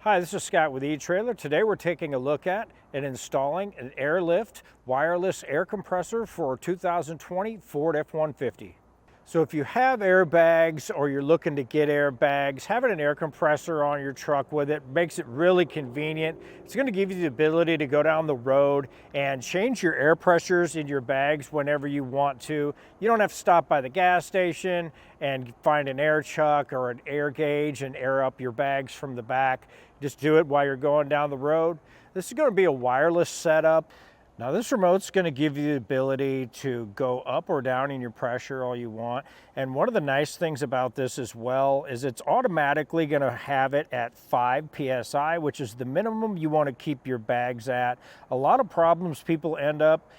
Hi, this is Scott with eTrailer. Today we're taking a look at and installing an airlift wireless air compressor for 2020 Ford F-150. So if you have airbags or you're looking to get airbags, having an air compressor on your truck with it makes it really convenient. It's going to give you the ability to go down the road and change your air pressures in your bags whenever you want to. You don't have to stop by the gas station and find an air chuck or an air gauge and air up your bags from the back. Just do it while you're going down the road. This is going to be a wireless setup. Now this remote's going to give you the ability to go up or down in your pressure all you want. And one of the nice things about this as well is it's automatically going to have it at 5 PSI, which is the minimum you want to keep your bags at. A lot of problems people end up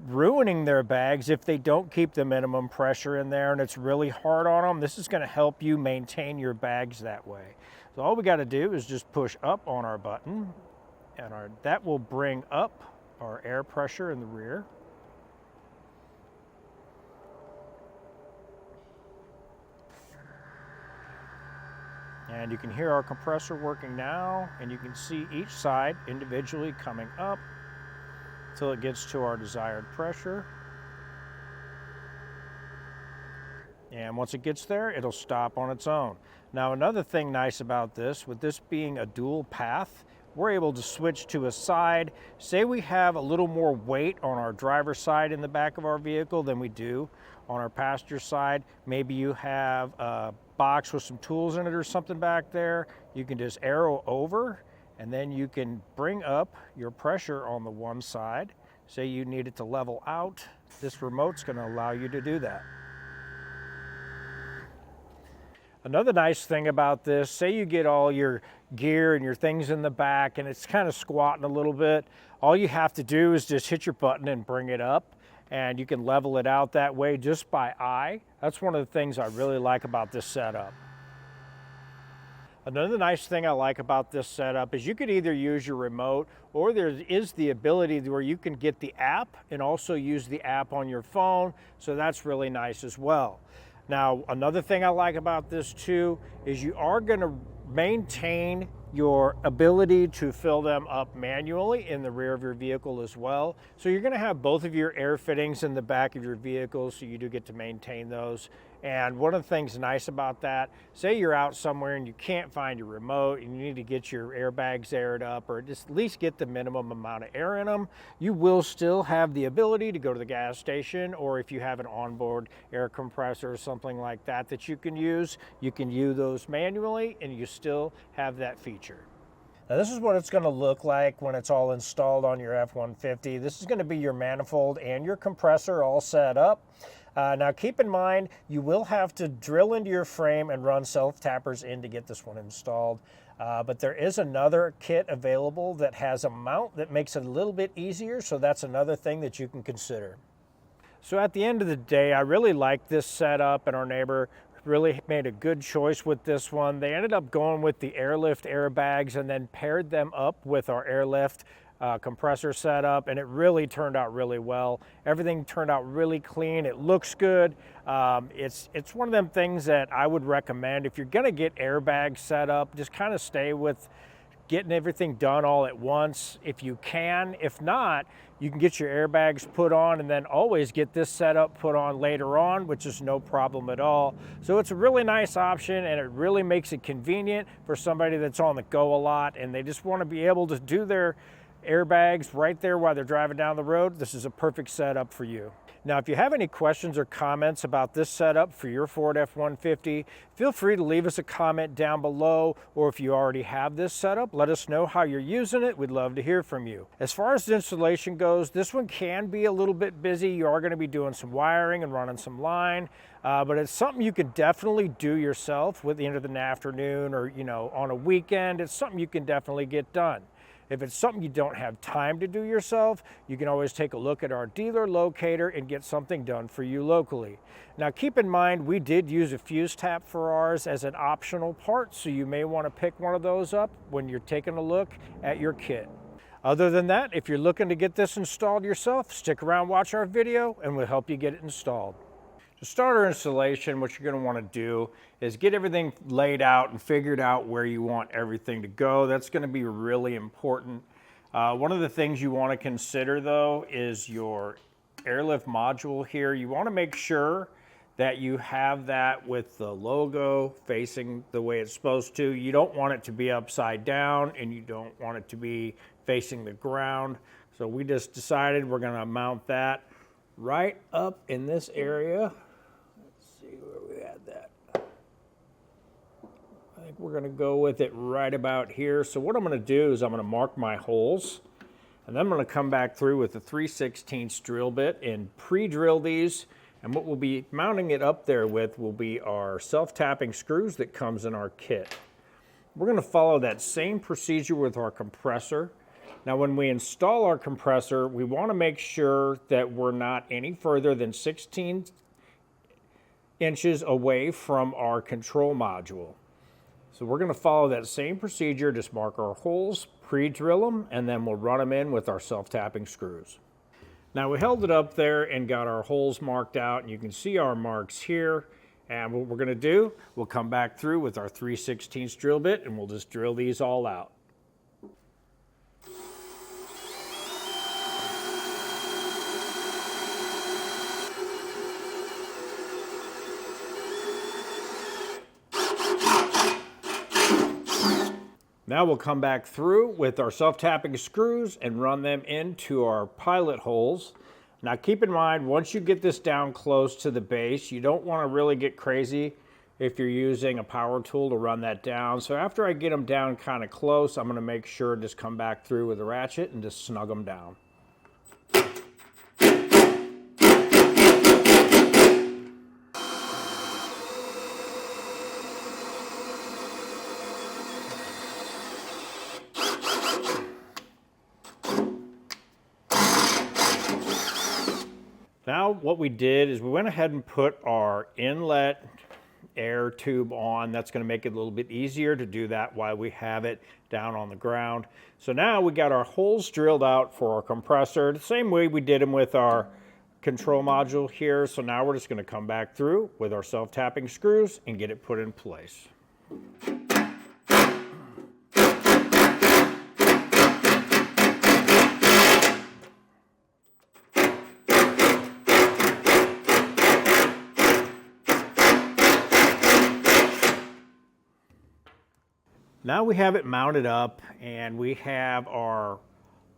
ruining their bags if they don't keep the minimum pressure in there and it's really hard on them. This is going to help you maintain your bags that way. So all we got to do is just push up on our button and that will bring up our air pressure in the rear. And you can hear our compressor working now, and you can see each side individually coming up till it gets to our desired pressure. And once it gets there, it'll stop on its own. Now another thing nice about this, with this being a dual path, we're able to switch to a side. Say we have a little more weight on our driver's side in the back of our vehicle than we do on our passenger side. Maybe you have a box with some tools in it or something back there. You can just arrow over and then you can bring up your pressure on the one side. Say you need it to level out. This remote's going to allow you to do that. Another nice thing about this, say you get all your gear and your things in the back and it's kind of squatting a little bit, all you have to do is just hit your button and bring it up, and you can level it out that way just by eye. That's one of the things I really like about this setup. Another nice thing I like about this setup is you could either use your remote, or there is the ability where you can get the app and also use the app on your phone, so that's really nice as well. Now, another thing I like about this too is you are going to maintain your ability to fill them up manually in the rear of your vehicle as well. So you're going to have both of your air fittings in the back of your vehicle, so you do get to maintain those. And one of the things nice about that, say you're out somewhere and you can't find your remote and you need to get your airbags aired up, or just at least get the minimum amount of air in them, you will still have the ability to go to the gas station, or if you have an onboard air compressor or something like that that you can use those manually and you still have that feature. Now this is what it's going to look like when it's all installed on your F-150. This is going to be your manifold and your compressor all set up. Now keep in mind, you will have to drill into your frame and run self-tappers in to get this one installed. But there is another kit available that has a mount that makes it a little bit easier, so that's another thing that you can consider. So at the end of the day, I really like this setup, and our neighbor really made a good choice with this one. They ended up going with the airlift airbags and then paired them up with our airlift compressor setup, and it really turned out really well. Everything turned out really clean. It looks good. It's one of them things that I would recommend if you're going to get airbags set up. Just kind of stay with getting everything done all at once if you can. If not, you can get your airbags put on and then always get this setup put on later on, which is no problem at all. So it's a really nice option, and it really makes it convenient for somebody that's on the go a lot and they just want to be able to do their airbags right there while they're driving down the road. This is a perfect setup for you. Now, if you have any questions or comments about this setup for your Ford F-150, feel free to leave us a comment down below, or if you already have this setup, let us know how you're using it. We'd love to hear from you. As far as the installation goes, this one can be a little bit busy. You are going to be doing some wiring and running some line, but it's something you can definitely do yourself with the end of the afternoon, or on a weekend. It's something you can definitely get done. If it's something you don't have time to do yourself, you can always take a look at our dealer locator and get something done for you locally. Now keep in mind, we did use a fuse tap for ours as an optional part, so you may want to pick one of those up when you're taking a look at your kit. Other than that, if you're looking to get this installed yourself, stick around, watch our video, and we'll help you get it installed. To start our installation, what you're going to want to do is get everything laid out and figured out where you want everything to go. That's going to be really important. One of the things you want to consider though is your airlift module here. You want to make sure that you have that with the logo facing the way it's supposed to. You don't want it to be upside down and you don't want it to be facing the ground. So we just decided we're going to mount that right up in this area. Where we had that. I think we're going to go with it right about here. So what I'm going to do is I'm going to mark my holes, and then I'm going to come back through with a 3/16 drill bit and pre-drill these. And what we'll be mounting it up there with will be our self-tapping screws that comes in our kit. We're going to follow that same procedure with our compressor. Now when we install our compressor, we want to make sure that we're not any further than 16 inches away from our control module. So we're going to follow that same procedure, just mark our holes, pre-drill them, and then we'll run them in with our self-tapping screws. Now we held it up there and got our holes marked out, and you can see our marks here. And what we're going to do, we'll come back through with our 3/16 drill bit and we'll just drill these all out. Now we'll come back through with our self-tapping screws and run them into our pilot holes. Now keep in mind, once you get this down close to the base, you don't want to really get crazy if you're using a power tool to run that down. So after I get them down kind of close, I'm going to make sure to just come back through with a ratchet and just snug them down. Now what we did is we went ahead and put our inlet air tube on. That's going to make it a little bit easier to do that while we have it down on the ground. So now we got our holes drilled out for our compressor, the same way we did them with our control module here. So now we're just going to come back through with our self-tapping screws and get it put in place. Now we have it mounted up and we have our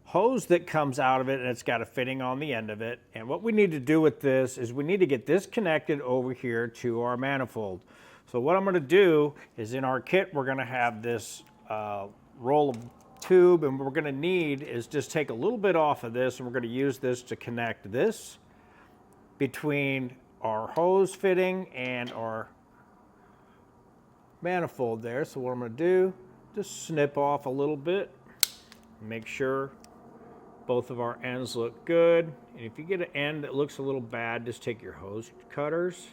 hose that comes out of it and it's got a fitting on the end of it. And what we need to do with this is we need to get this connected over here to our manifold. So what I'm going to do is in our kit we're going to have this roll of tube, and what we're going to need is just take a little bit off of this and we're going to use this to connect this between our hose fitting and our manifold there. So what I'm going to do, just snip off a little bit, make sure both of our ends look good. And if you get an end that looks a little bad, just take your hose cutters,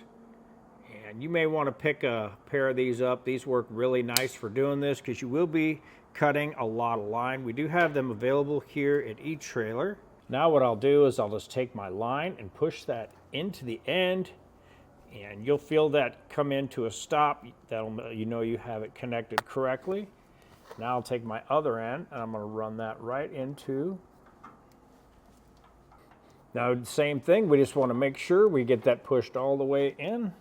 and you may want to pick a pair of these up. These work really nice for doing this because you will be cutting a lot of line. We do have them available here at etrailer. Now what I'll do is I'll just take my line and push that into the end, and you'll feel that come into a stop. That'll, you know, you have it connected correctly. Now I'll take my other end and I'm going to run that right into. Now same thing, we just want to make sure we get that pushed all the way in.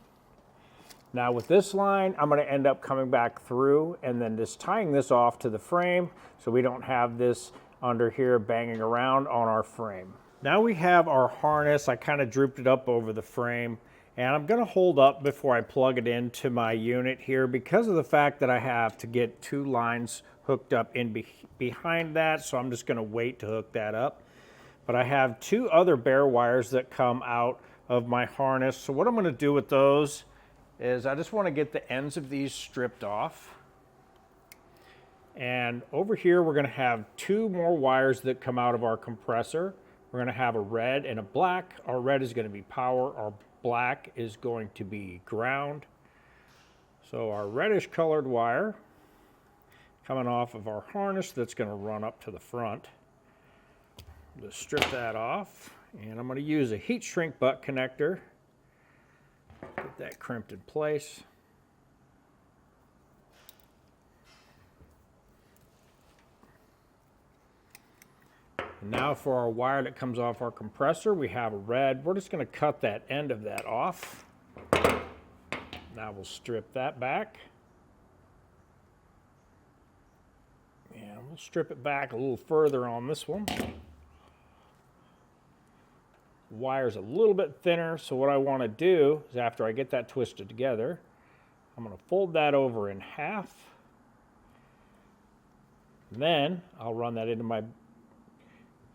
Now with this line, I'm going to end up coming back through and then just tying this off to the frame so we don't have this under here banging around on our frame. Now we have our harness. I kind of drooped it up over the frame. And I'm going to hold up before I plug it into my unit here because of the fact that I have to get two lines hooked up in behind that. So I'm just going to wait to hook that up. But I have two other bare wires that come out of my harness. So what I'm going to do with those is I just want to get the ends of these stripped off. And over here we're going to have two more wires that come out of our compressor. We're going to have a red and a black. Our red is going to be power. Our black is going to be ground. So our reddish colored wire coming off of our harness that's going to run up to the front. Just strip that off, and I'm going to use a heat shrink butt connector that crimped in place. And now for our wire that comes off our compressor, we have a red. We're just going to cut that end of that off. Now we'll strip that back. And we'll strip it back a little further on this one. The wire's a little bit thinner, so what I want to do is after I get that twisted together, I'm going to fold that over in half. Then I'll run that into my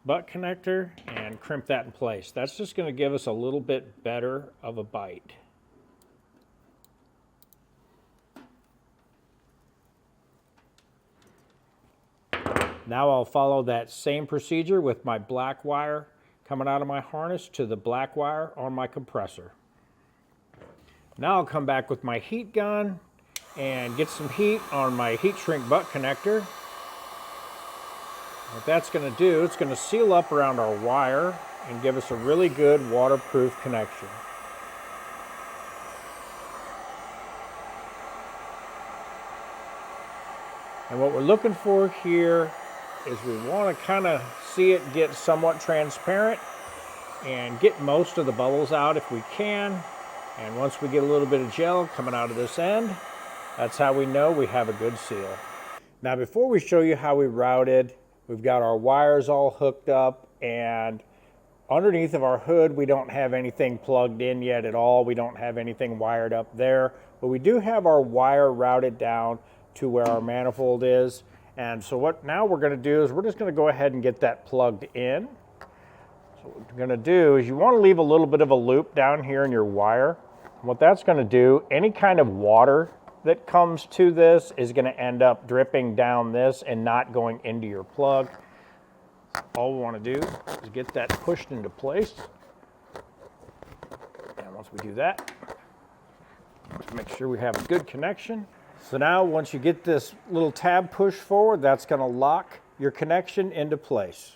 butt connector and crimp that in place. That's just going to give us a little bit better of a bite. Now I'll follow that same procedure with my black wire coming out of my harness to the black wire on my compressor. Now I'll come back with my heat gun and get some heat on my heat shrink butt connector. What that's going to do, it's going to seal up around our wire and give us a really good waterproof connection. And what we're looking for here is we want to kind of see it get somewhat transparent and get most of the bubbles out if we can. And once we get a little bit of gel coming out of this end, that's how we know we have a good seal. Now before we show you how we routed, we've got our wires all hooked up, and underneath of our hood we don't have anything plugged in yet at all. We don't have anything wired up there, but we do have our wire routed down to where our manifold is. And so what now we're going to do is we're just going to go ahead and get that plugged in. So what you're going to do is you want to leave a little bit of a loop down here in your wire. What that's going to do, any kind of water that comes to this is going to end up dripping down this and not going into your plug. All we want to do is get that pushed into place. And once we do that, let's make sure we have a good connection. So now once you get this little tab pushed forward, that's going to lock your connection into place.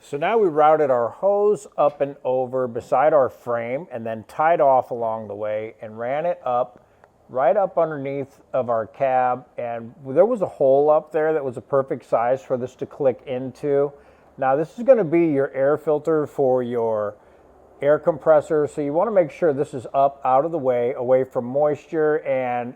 So now we routed our hose up and over beside our frame and then tied off along the way and ran it up right up underneath of our cab, and there was a hole up there that was a perfect size for this to click into. Now this is going to be your air filter for your air compressor, so you want to make sure this is up out of the way, away from moisture and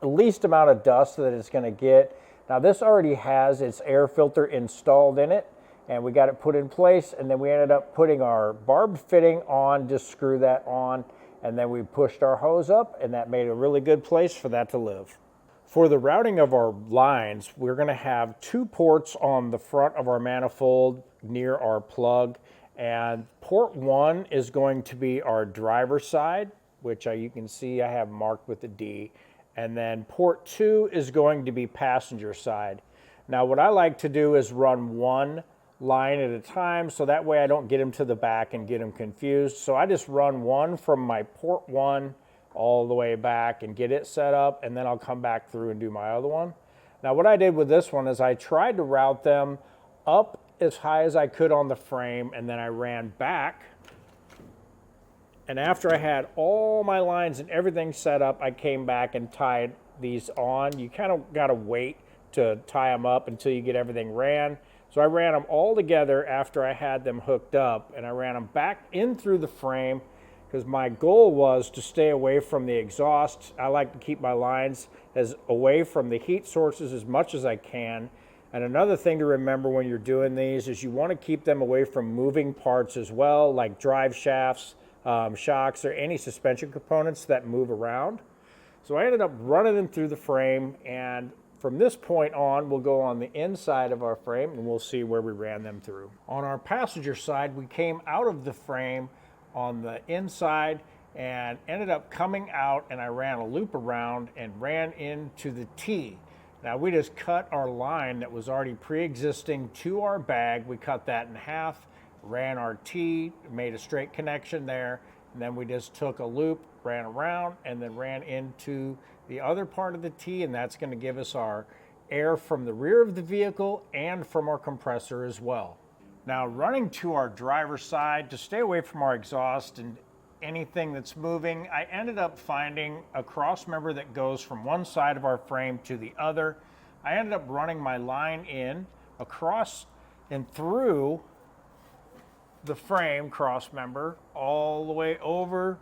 the least amount of dust that it's going to get. Now this already has its air filter installed in it, and we got it put in place, and then we ended up putting our barbed fitting on, just screw that on, and then we pushed our hose up, and that made a really good place for that to live. For the routing of our lines, we're going to have 2 ports on the front of our manifold near our plug, and port 1 is going to be our driver's side, which you can see I have marked with a D, and then port 2 is going to be passenger side. Now what I like to do is run one line at a time, so that way I don't get them to the back and get them confused. So I just run one from my port 1 all the way back and get it set up, and then I'll come back through and do my other one. Now what I did with this one is I tried to route them up as high as I could on the frame, and then I ran back, and after I had all my lines and everything set up, I came back and tied these on. You kind of got to wait to tie them up until you get everything ran. So I ran them all together after I had them hooked up, and I ran them back in through the frame because my goal was to stay away from the exhaust. I like to keep my lines as away from the heat sources as much as I can. And another thing to remember when you're doing these is you want to keep them away from moving parts as well, like drive shafts, shocks, or any suspension components that move around. So I ended up running them through the frame, and from this point on, we'll go on the inside of our frame and we'll see where we ran them through. On our passenger side, we came out of the frame on the inside and ended up coming out, and I ran a loop around and ran into the T. Now we just cut our line that was already pre-existing to our bag. We cut that in half, ran our T, made a straight connection there, and then we just took a loop, ran around, and then ran into the other part of the T, and that's going to give us our air from the rear of the vehicle and from our compressor as well. Now running to our driver's side to stay away from our exhaust and anything that's moving. I ended up finding a cross member that goes from one side of our frame to the other. I ended up running my line in across and through the frame cross member all the way over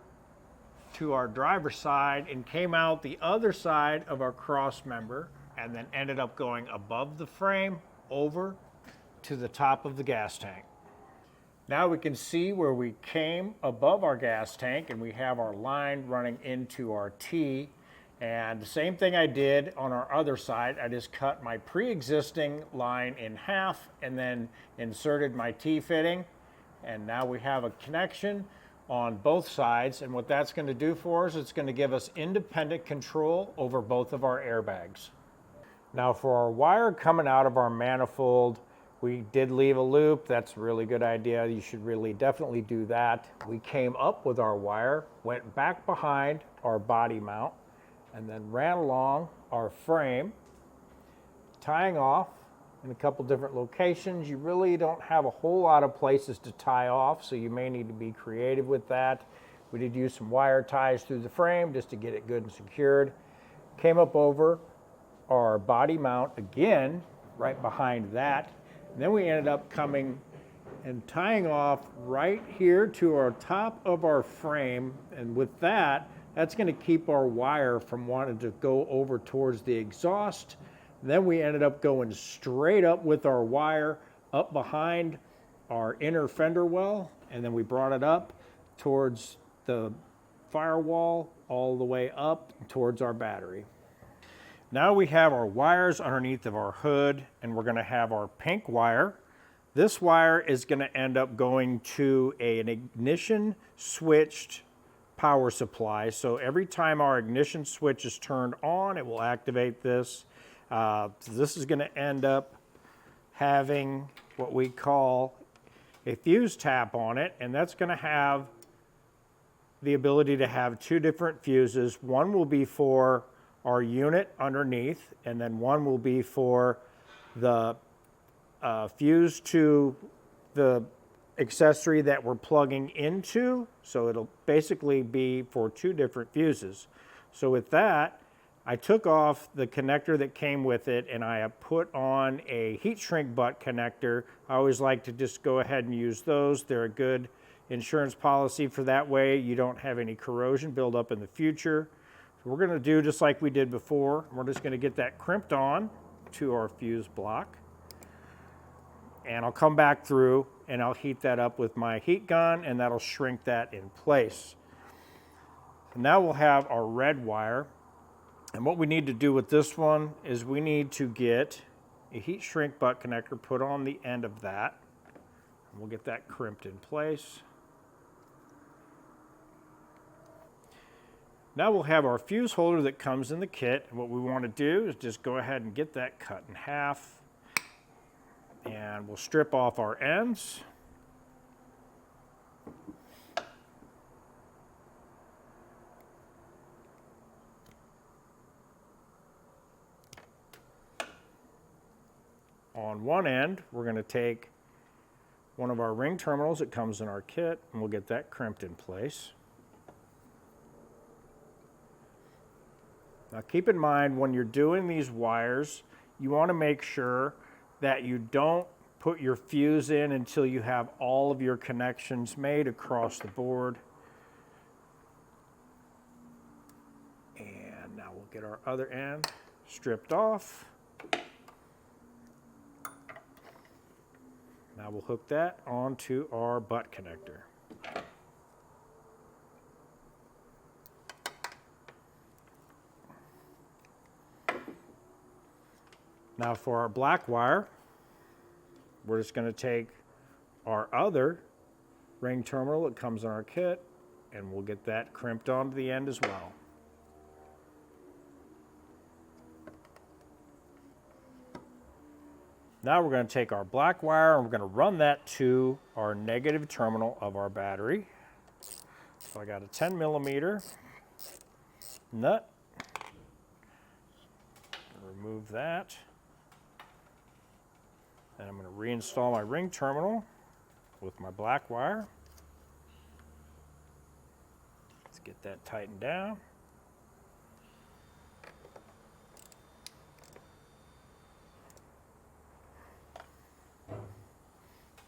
to our driver's side and came out the other side of our cross member and then ended up going above the frame over to the top of the gas tank. Now we can see where we came above our gas tank and we have our line running into our T. And the same thing I did on our other side, I just cut my pre-existing line in half and then inserted my T-fitting. And now we have a connection on both sides. And what that's going to do for us, it's going to give us independent control over both of our airbags. Now for our wire coming out of our manifold, we did leave a loop. That's a really good idea. You should really definitely do that. We came up with our wire, went back behind our body mount, and then ran along our frame, tying off in a couple different locations. You really don't have a whole lot of places to tie off, so you may need to be creative with that. We did use some wire ties through the frame just to get it good and secured. Came up over our body mount again, right behind that. And then we ended up coming and tying off right here to our top of our frame. And with that, that's going to keep our wire from wanting to go over towards the exhaust. And then we ended up going straight up with our wire up behind our inner fender well. And then we brought it up towards the firewall all the way up towards our battery. Now we have our wires underneath of our hood, and we're going to have our pink wire. This wire is going to end up going to an ignition switched power supply. So every time our ignition switch is turned on, it will activate this. So this is going to end up having what we call a fuse tap on it, and that's going to have the ability to have two different fuses. One will be for our unit underneath, and then one will be for the fuse to the accessory that we're plugging into. So it'll basically be for two different fuses. So with that, I took off the connector that came with it and I have put on a heat shrink butt connector. I always like to just go ahead and use those. They're a good insurance policy for that way you don't have any corrosion build up in the future. So we're going to do just like we did before. We're just going to get that crimped on to our fuse block. And I'll come back through and I'll heat that up with my heat gun and that'll shrink that in place. And now we'll have our red wire. And what we need to do with this one is we need to get a heat shrink butt connector put on the end of that. And we'll get that crimped in place. Now we'll have our fuse holder that comes in the kit. And what we want to do is just go ahead and get that cut in half. And we'll strip off our ends. On one end, we're going to take one of our ring terminals that comes in our kit, and we'll get that crimped in place. Now keep in mind, when you're doing these wires, you want to make sure that you don't put your fuse in until you have all of your connections made across the board. And now we'll get our other end stripped off. Now we'll hook that onto our butt connector. Now for our black wire, we're just going to take our other ring terminal that comes in our kit and we'll get that crimped onto the end as well. Now we're going to take our black wire and we're going to run that to our negative terminal of our battery. So I got a 10 millimeter nut. Remove that. And I'm going to reinstall my ring terminal with my black wire. Get that tightened down.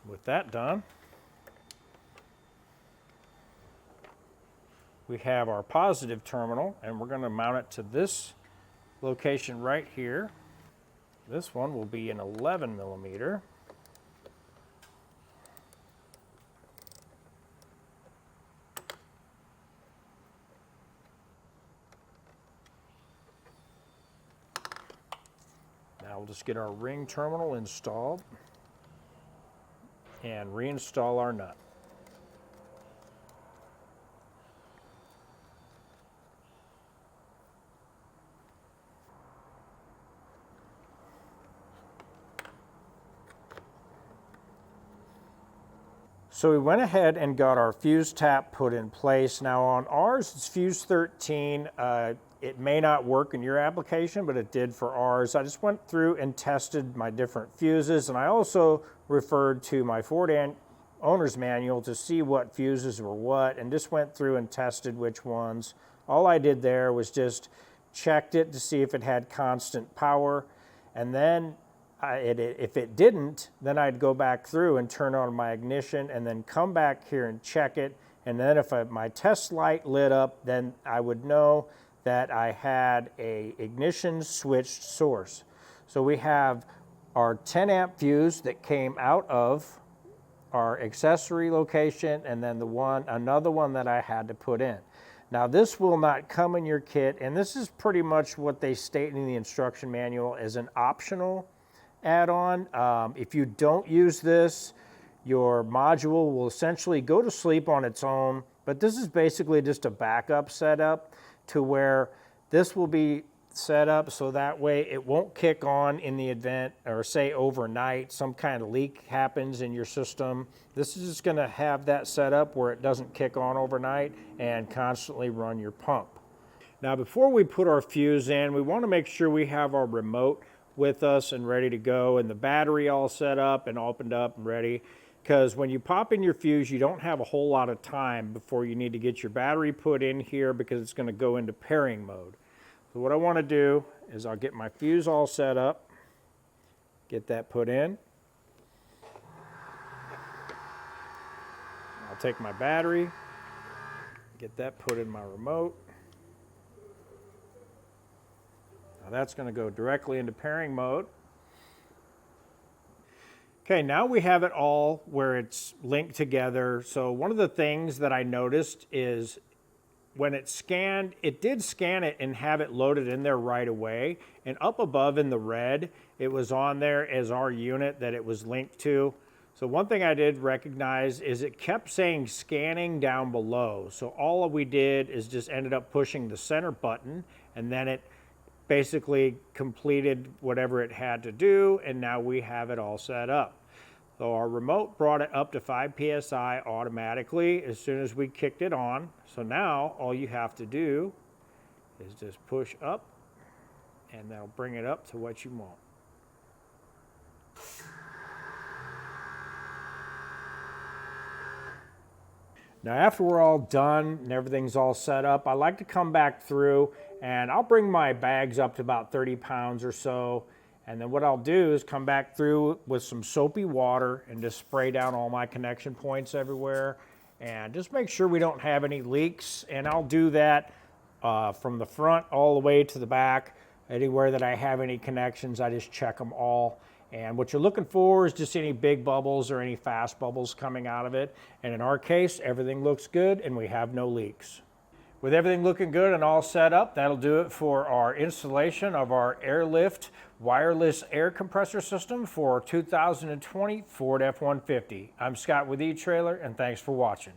With that done, we have our positive terminal, and we're going to mount it to this location right here. This one will be an 11 millimeter. Now we'll just get our ring terminal installed and reinstall our nut. So we went ahead and got our fuse tap put in place. Now on ours, it's fuse 13. It may not work in your application, but it did for ours. I just went through and tested my different fuses, and I also referred to my Ford owner's manual to see what fuses were what, and just went through and tested which ones. All I did there was just checked it to see if it had constant power, and then if it didn't, then I'd go back through and turn on my ignition and then come back here and check it. And then if my test light lit up, then I would know that I had a ignition switched source. So we have our 10 amp fuse that came out of our accessory location, and then another one that I had to put in. Now this will not come in your kit, and this is pretty much what they state in the instruction manual as an optional add-on. If you don't use this, your module will essentially go to sleep on its own, but this is basically just a backup setup to where this will be set up so that way it won't kick on in the event, or say overnight some kind of leak happens in your system. This is just going to have that set up where it doesn't kick on overnight and constantly run your pump. Now before we put our fuse in, we want to make sure we have our remote with us and ready to go, and the battery all set up and opened up and ready, because when you pop in your fuse, you don't have a whole lot of time before you need to get your battery put in here, because it's going to go into pairing mode. So what I want to do is I'll get my fuse all set up, get that put in. I'll take my battery, get that put in my remote. That's going to go directly into pairing mode. Okay, now we have it all where it's linked together. So one of the things that I noticed is when it scanned, it did scan it and have it loaded in there right away. And up above in the red, it was on there as our unit that it was linked to. So one thing I did recognize is it kept saying scanning down below. So all we did is just ended up pushing the center button, and then it basically completed whatever it had to do, and now we have it all set up. So our remote brought it up to 5 psi automatically as soon as we kicked it on. So now all you have to do is just push up, and that'll bring it up to what you want. Now after we're all done and everything's all set up, I like to come back through and I'll bring my bags up to about 30 pounds or so. And then what I'll do is come back through with some soapy water and just spray down all my connection points everywhere. And just make sure we don't have any leaks. And I'll do that from the front all the way to the back. Anywhere that I have any connections, I just check them all. And what you're looking for is just any big bubbles or any fast bubbles coming out of it. And in our case, everything looks good and we have no leaks. With everything looking good and all set up, that'll do it for our installation of our airlift wireless air compressor system for 2020 Ford F-150. I'm Scott with eTrailer, and thanks for watching.